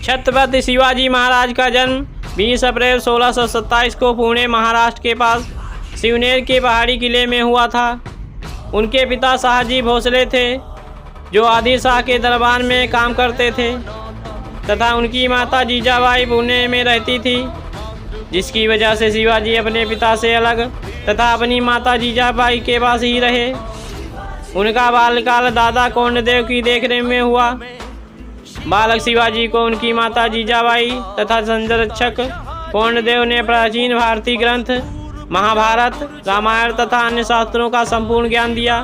छत्रपति शिवाजी महाराज का जन्म 20 अप्रैल 1627 को पुणे महाराष्ट्र के पास शिवनेर के पहाड़ी किले में हुआ था। उनके पिता शाहजी भोसले थे जो आदिल शाह के दरबार में काम करते थे तथा उनकी माता जीजाबाई पुणे में रहती थी, जिसकी वजह से शिवाजी अपने पिता से अलग तथा अपनी माता जीजाबाई के पास ही रहे। उनका बाल्यकाल दादा कोंडदेव की देखरेख में हुआ। बालक शिवाजी को उनकी माता जीजाबाई तथा संरक्षक कोंडदेव ने प्राचीन भारतीय ग्रंथ महाभारत, रामायण तथा अन्य शास्त्रों का संपूर्ण ज्ञान दिया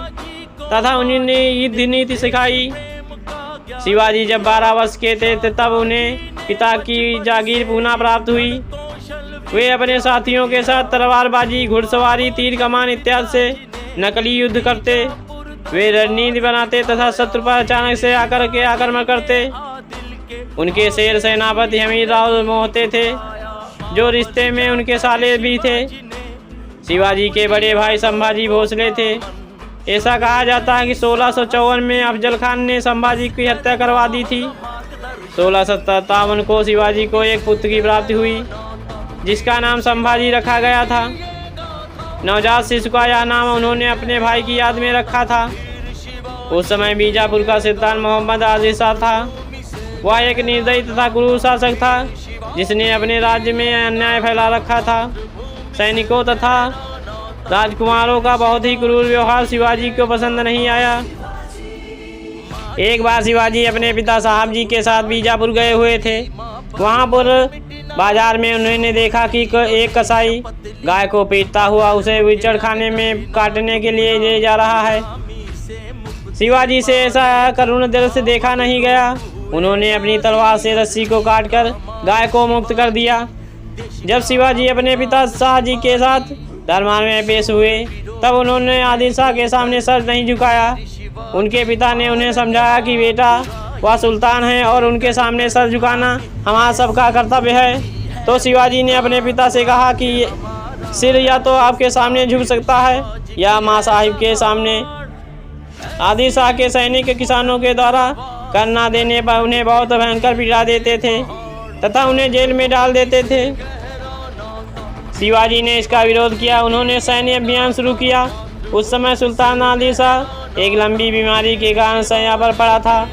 तथा उन्हें युद्ध नीति सिखाई। शिवाजी जब 12 वर्ष के थे तब उन्हें पिता की जागीर पुनः प्राप्त हुई। वे अपने साथियों के साथ तलवारबाजी, घुड़सवारी, तीर कमान इत्यादि से नकली युद्ध करते। वे रणनीति बनाते तथा शत्रु पर अचानक से आकर के आक्रमण करते। उनके शेर सेनापति हमीरराव मोहते थे जो रिश्ते में उनके साले भी थे। शिवाजी के बड़े भाई संभाजी भोसले थे। ऐसा कहा जाता है कि 1654 में अफजल खान ने संभाजी की हत्या करवा दी थी। 1657 को शिवाजी को एक पुत्र की प्राप्ति हुई जिसका नाम संभाजी रखा गया था। नवजात शिशु का यह नाम उन्होंने अपने भाई की याद में रखा था। उस समय बीजापुर का सुल्तान मोहम्मद आदिल शाह था। वह एक निर्दयी तथा क्रूर शासक था जिसने अपने राज्य में अन्याय फैला रखा था। सैनिकों तथा राजकुमारों का बहुत ही क्रूर व्यवहार शिवाजी को पसंद नहीं आया। एक बार शिवाजी अपने पिता साहब जी के साथ बीजापुर गए हुए थे। वहाँ पर बाजार में उन्होंने देखा कि एक कसाई गाय को पीटता हुआ उसे विचड़ खाने में काटने के लिए ले जा रहा है। शिवाजी से ऐसा करुण दृश्य देखा नहीं गया। उन्होंने अपनी तलवार से रस्सी को काटकर गाय को मुक्त कर दिया। जब शिवाजी अपने पिता शाहजी के साथ दरबार में पेश हुए तब उन्होंने आदिल शाह के सामने सर नहीं झुकाया। उनके पिता ने उन्हें समझाया कि बेटा वह सुल्तान है और उनके सामने सर झुकाना हमारा सबका कर्तव्य है। तो शिवाजी ने अपने पिता से कहा कि सिर या तो आपके सामने झुक सकता है या माँ साहिब के सामने। आदिल शाह के सैनिक किसानों के द्वारा कर न देने पर उन्हें बहुत भयंकर पीड़ा देते थे तथा उन्हें जेल में डाल देते थे। शिवाजी ने इसका विरोध किया। उन्होंने सैन्य अभियान शुरू किया। उस समय सुल्तान आदिल शाह एक लंबी बीमारी के कारण शैया पर पड़ा था।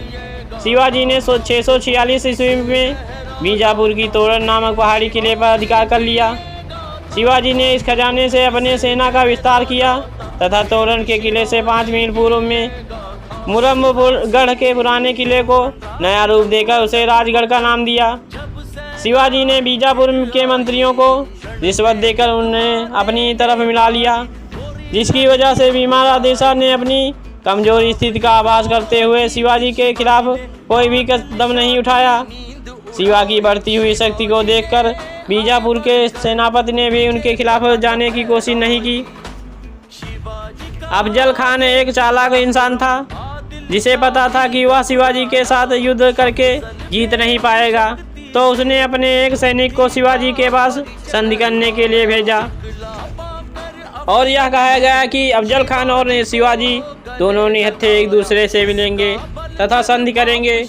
शिवाजी ने 646 ईस्वी में बीजापुर की तोरण नामक पहाड़ी किले पर अधिकार कर लिया। शिवाजी ने इस खजाने से अपने सेना का विस्तार किया तथा तोरण के किले से 5 मील पूर्व में मुरम्मगढ़ के पुराने किले को नया रूप देकर उसे राजगढ़ का नाम दिया। शिवाजी ने बीजापुर के मंत्रियों को रिश्वत देकर उन्हें अपनी तरफ मिला लिया, जिसकी वजह से बीमार आदिल शाह ने अपनी कमजोर स्थिति का आभास करते हुए शिवाजी के खिलाफ कोई भी कदम नहीं उठाया। शिवा की बढ़ती हुई शक्ति को देखकर बीजापुर के सेनापति ने भी उनके खिलाफ जाने की कोशिश नहीं की। अफजल खान एक चालाक इंसान था जिसे पता था कि वह शिवाजी के साथ युद्ध करके जीत नहीं पाएगा, तो उसने अपने एक सैनिक को शिवाजी के पास संधि करने के लिए भेजा और यह कहा गया कि अफजल खान और शिवाजी दोनों निहत्थे एक दूसरे से मिलेंगे तथा संधि करेंगे।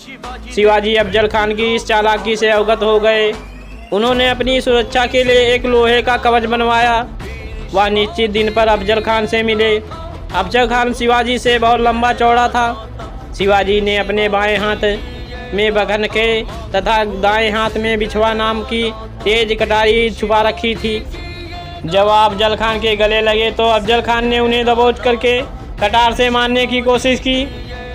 शिवाजी अफजल खान की इस चालाकी से अवगत हो गए। उन्होंने अपनी सुरक्षा के लिए एक लोहे का कवच बनवाया। वह निश्चित दिन पर अफजल खान से मिले। अफजल खान शिवाजी से बहुत लंबा चौड़ा था। शिवाजी ने अपने बाएं हाथ में बघन के तथा दाएं हाथ में बिछवा नाम की तेज कटारी छुपा रखी थी। जब अफजल खान के गले लगे तो अफजल खान ने उन्हें दबोच करके कटार से मारने की कोशिश की,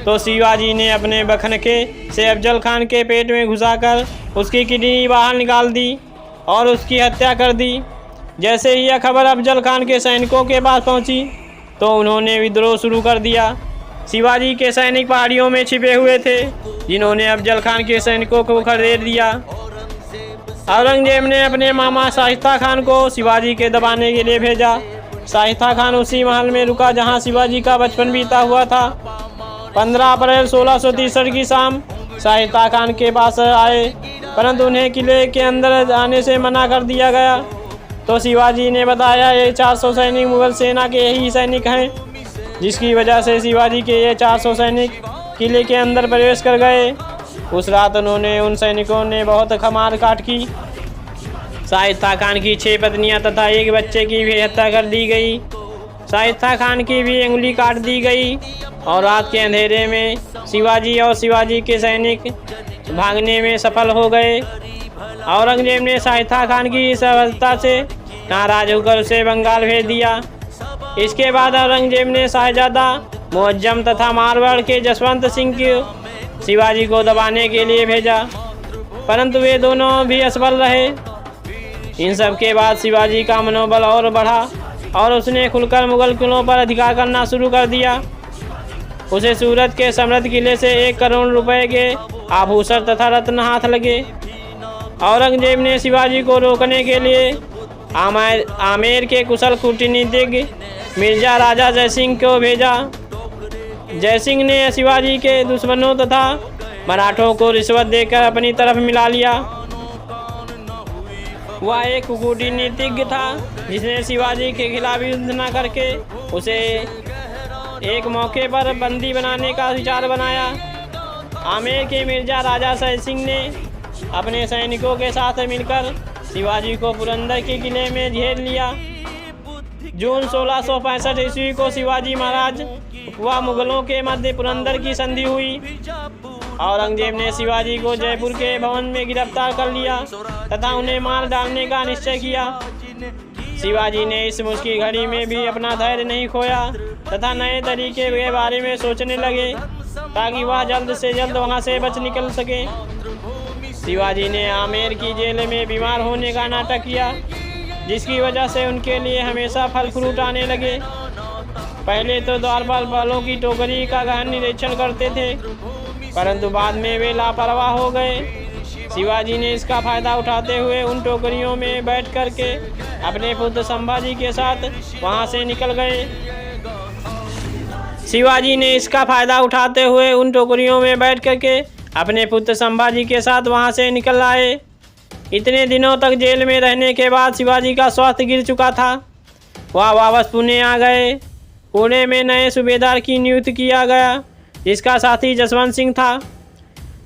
तो शिवाजी ने अपने बखनके से अफजल खान के पेट में घुसाकर उसकी किडनी बाहर निकाल दी और उसकी हत्या कर दी। जैसे ही यह खबर अफजल खान के सैनिकों के पास पहुंची तो उन्होंने विद्रोह शुरू कर दिया। शिवाजी के सैनिक पहाड़ियों में छिपे हुए थे जिन्होंने अफजल खान के सैनिकों को खदेड़ दिया। औरंगजेब ने अपने मामा शाइस्ता खान को शिवाजी के दबाने के लिए भेजा। शाइस्ता खान उसी महल में रुका जहां शिवाजी का बचपन बीता हुआ था। 15 अप्रैल 1663 की शाम शाइस्ता खान के पास आए, परंतु उन्हें किले के अंदर आने से मना कर दिया गया। तो शिवाजी ने बताया ये 400 सैनिक मुगल सेना के ही सैनिक हैं, जिसकी वजह से शिवाजी के ये 400 सैनिक किले के अंदर प्रवेश कर गए। उस रात उन्होंने उन सैनिकों ने बहुत मार काट की। शाइस्ता खान की 6 पत्नियां तथा एक बच्चे की भी हत्या कर दी गई। शाइस्ता खान की भी उंगली काट दी गई और रात के अंधेरे में शिवाजी और शिवाजी के सैनिक भागने में सफल हो गए। औरंगजेब ने शाइस्ता खान की इस अवस्था से नाराज होकर उसे बंगाल भेज दिया। इसके बाद औरंगजेब ने शाहजादा मुअज्जम तथा मारवाड़ के जसवंत सिंह को शिवाजी को दबाने के लिए भेजा, परंतु वे दोनों भी असफल रहे। इन सब के बाद शिवाजी का मनोबल और बढ़ा और उसने खुलकर मुगल किलों पर अधिकार करना शुरू कर दिया। उसे सूरत के समृद्ध किले से 1 करोड़ रुपए के आभूषण तथा रत्न हाथ लगे। औरंगजेब ने शिवाजी को रोकने के लिए आमेर के कुशल कूटनीतिज्ञ मिर्जा राजा जयसिंह को भेजा। जयसिंह ने शिवाजी के दुश्मनों तथा मराठों को रिश्वत देकर अपनी तरफ मिला लिया। वह एक कूटनीतिज्ञ था जिसने शिवाजी के खिलाफ युद्ध न करके उसे एक मौके पर बंदी बनाने का विचार बनाया। आमेर के मिर्जा राजा जयसिंह ने अपने सैनिकों के साथ मिलकर शिवाजी को पुरंदर के किले में घेर लिया। जून 1665 ईस्वी को शिवाजी महाराज व मुगलों के मध्य पुरंदर की संधि हुई। औरंगजेब ने शिवाजी को जयपुर के भवन में गिरफ्तार कर लिया तथा उन्हें मार डालने का निश्चय किया। शिवाजी ने इस मुश्किल घड़ी में भी अपना धैर्य नहीं खोया तथा नए तरीके के बारे में सोचने लगे ताकि वह जल्द से जल्द वहां से बच निकल सके। शिवाजी ने आमेर की जेल में बीमार होने का नाटक किया, जिसकी वजह से उनके लिए हमेशा फल फ्रूट आने लगे। पहले तो द्वारपाल फलों की टोकरी का गहन निरीक्षण करते थे, परंतु बाद में वे लापरवाह हो गए। शिवाजी ने इसका फायदा उठाते हुए उन टोकरियों में बैठ कर के अपने पुत्र संभाजी के साथ वहां से निकल गए। शिवाजी ने इसका फायदा उठाते हुए उन टोकरियों में बैठ कर के अपने पुत्र संभाजी के साथ वहां से निकल आए। इतने दिनों तक जेल में रहने के बाद शिवाजी का स्वास्थ्य गिर चुका था। वह वापस पुणे आ गए। पुणे में नए सूबेदार की नियुक्ति किया गया, जिसका साथी जसवंत सिंह था।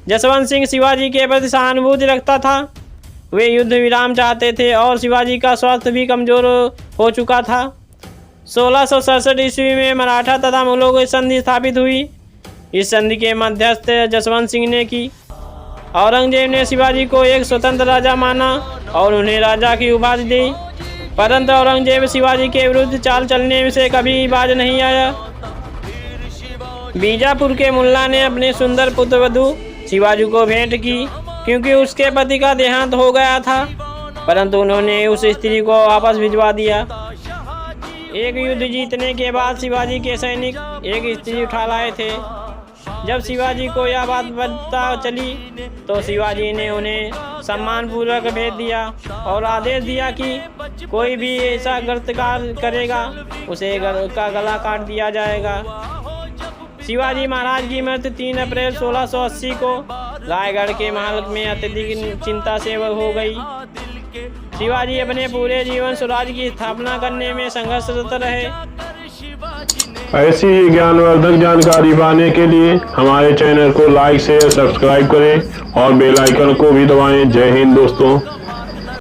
जसवंत सिंह शिवाजी के प्रति सहानुभूति रखता था। वे युद्ध विराम चाहते थे और शिवाजी का स्वास्थ्य भी कमज़ोर हो चुका था। 1667 ईस्वी में मराठा तथा मुगलों की संधि स्थापित हुई। इस संधि के मध्यस्थ जसवंत सिंह ने की। औरंगजेब ने शिवाजी को एक स्वतंत्र राजा माना और उन्हें राजा की उपाधि दी, परंतु औरंगजेब शिवाजी के विरुद्ध चाल चलने से कभी बाज नहीं आया। बीजापुर के मुल्ला ने अपने सुंदर पुत्रवधू शिवाजी को भेंट की, क्योंकि उसके पति का देहांत हो गया था, परंतु उन्होंने उस स्त्री को वापस भिजवा दिया। एक युद्ध जीतने के बाद शिवाजी के सैनिक एक स्त्री उठा लाए थे। जब शिवाजी को यह बात पता चली तो शिवाजी ने उन्हें सम्मानपूर्वक भेज दिया और आदेश दिया कि कोई भी ऐसा गलतकार करेगा उसे का गला काट दिया जाएगा। शिवाजी महाराज की मृत्यु 3 अप्रैल 1680 को रायगढ़ के महल में अत्यधिक चिंता से हो गई। शिवाजी अपने पूरे जीवन स्वराज की स्थापना करने में संघर्षरत रहे। ऐसी ही ज्ञानवर्धक जानकारी पाने के लिए हमारे चैनल को लाइक शेयर सब्सक्राइब करें और बेल आइकन को भी दबाएं। जय हिंद दोस्तों।